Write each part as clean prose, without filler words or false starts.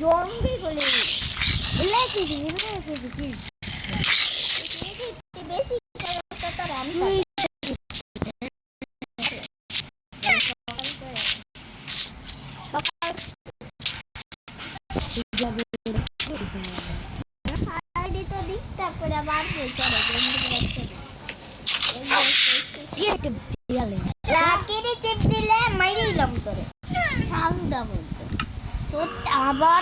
Zombie গুলি লেখি দিই বেশি তুই আবার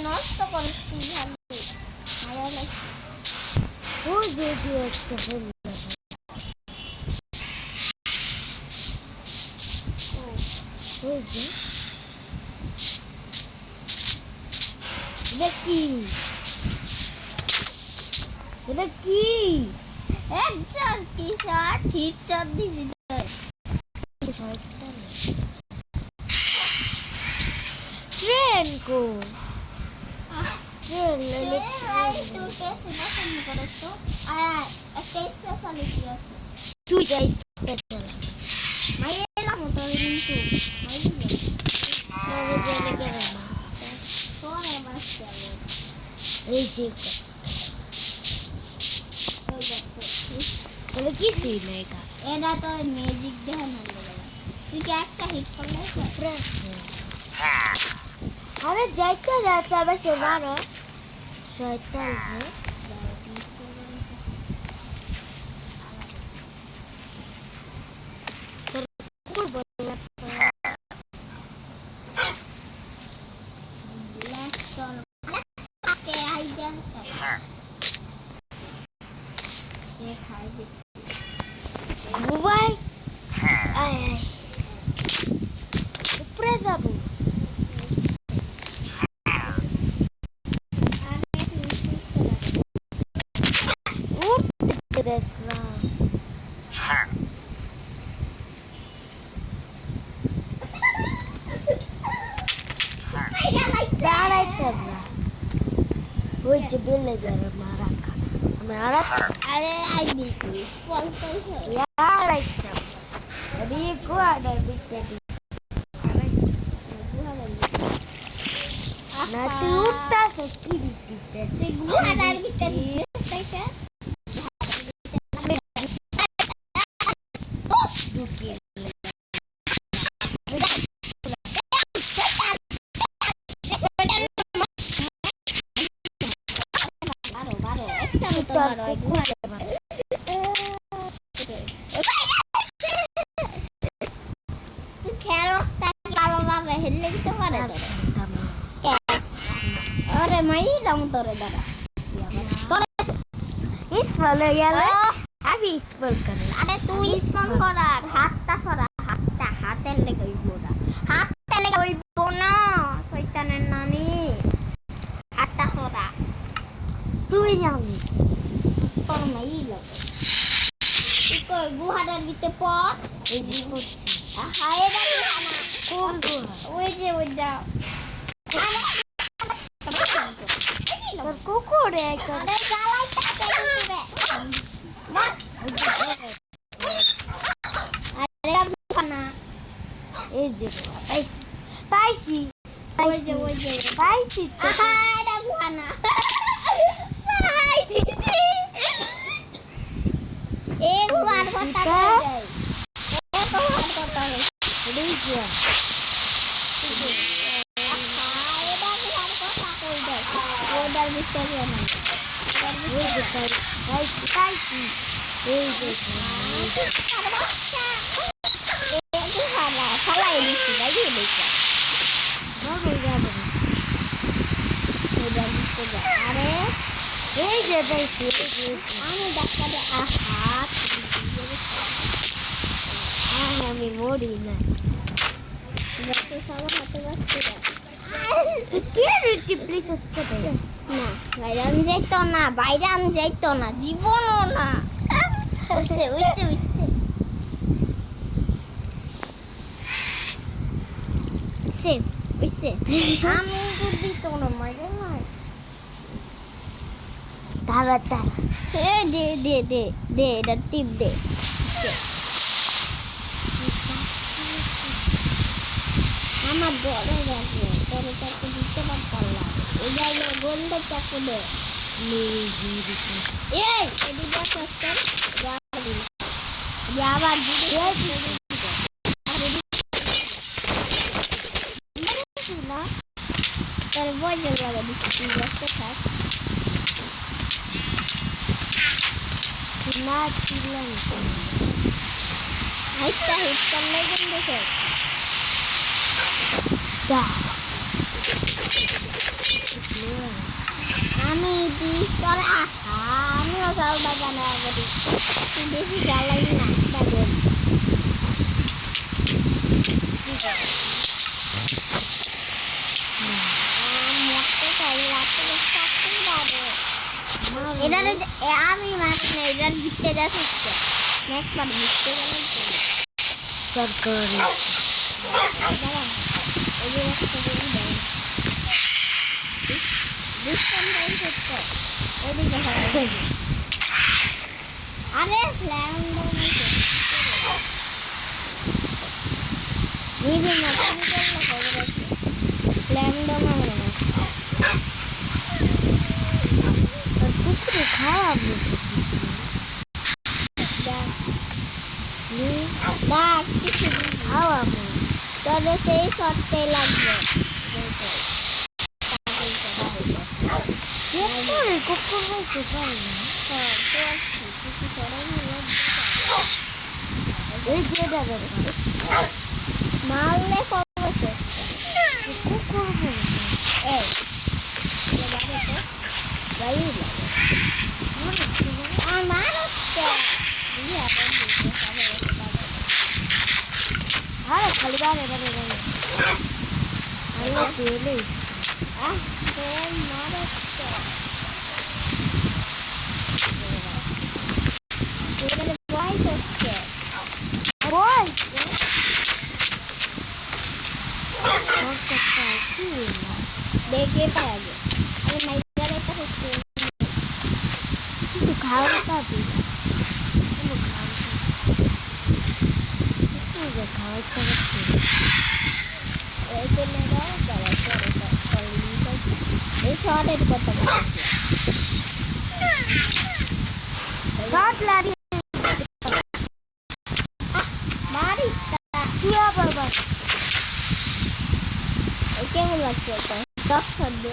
নষ্ট করছি ট্রেন কো তুই যাই কি এটা তো ম্যাজিক দেখে না তুই কি একটা হিট করলে আরে যাইতে যাচ্ছে আবার সে মারো শয়তান গুহাটার ভিতরে পথ ওই যে ওইটা কুকুরে এই যে পাইছি পাইছি গুহানা আমি মরি না বাইরে আমি যাইতো না জীবনও না বুঝছে আমি যদি তোর মাইরে নাই তারা দে দে দে দে এটা টিপ দে আমার বড় গেছে তোর চাকু দিতে পারতাম না এই জায়গায় গোল্ডের চাকু দে এই এদিকে আসতেন আবার তোর বজল লাগা দিচ্ছি তুই ব্যস্ত থাক না ছিলাম হাইটটা হিটটার লাগেন দেখে আমি তোরা আমিও চাল বাগানে করি তুই বেশি জ্বালাই না বাগন আমি মানে এটার দিতে যাচ্ছি একবার দিতে গেলাম তরকারি আরে ফ্ল্যাম নিবি না তুমি করলে খবর আছে ফ্ল্যাম ডোমা কুকুরে খাওয়াবো দেখ কিছু খাওয়াবো তবে সেই শর্টটাই লাগবে কুকুর বলতে পারি না মারলে কবে কুকুর আর মানুষ আরে খালি বারে বারে বারে আল্লাহ পেলে মানুষ voice of scared. Voice. देखे पाएंगे अरे मैं इधर एक तो किसी खाओ भी কেমন লাগছে টক সর্দি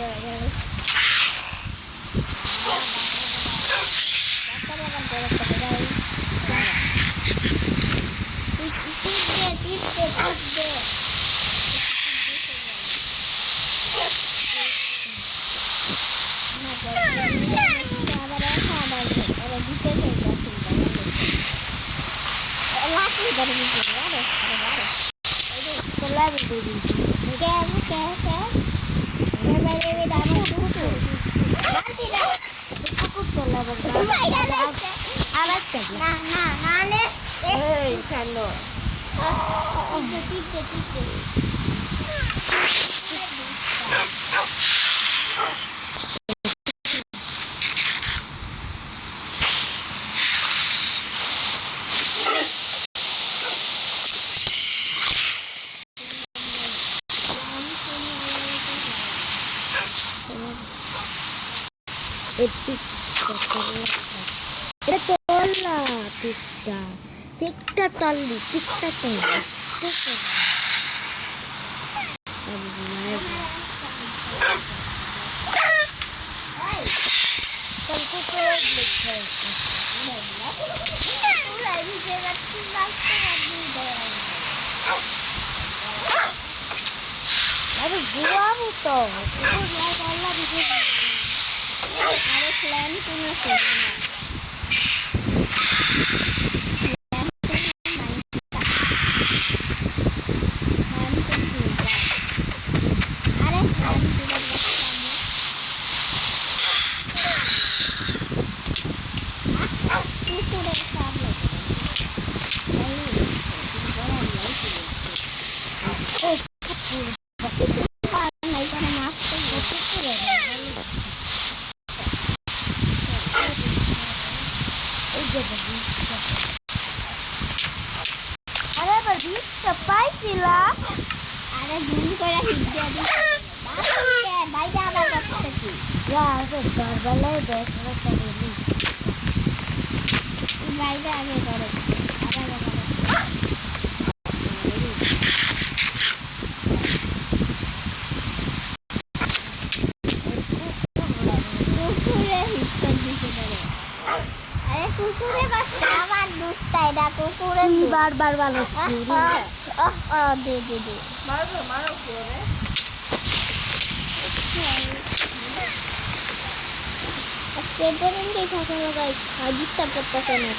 Tikta tali, tikta tali. Aduh, gua butuh. Ada selain itu nasi. পাইছিলা আরে ভুল করে হিট দিয়ে দিছি বাইরে আবার করতে কি দরবেলায় বেশ একটা দিলি বাইরে আগে করে আবার কুকুরে হিট চল দিছে করে আরে কুকুরে বাচ্চা আমার দুস্তা এটা কুকুরে তুই তো বারবার ভালো দে দে দে মারো কি রে স্প্রে পর্যন্তই থাকলো গাইস ডিস্টার্ব করতেছে না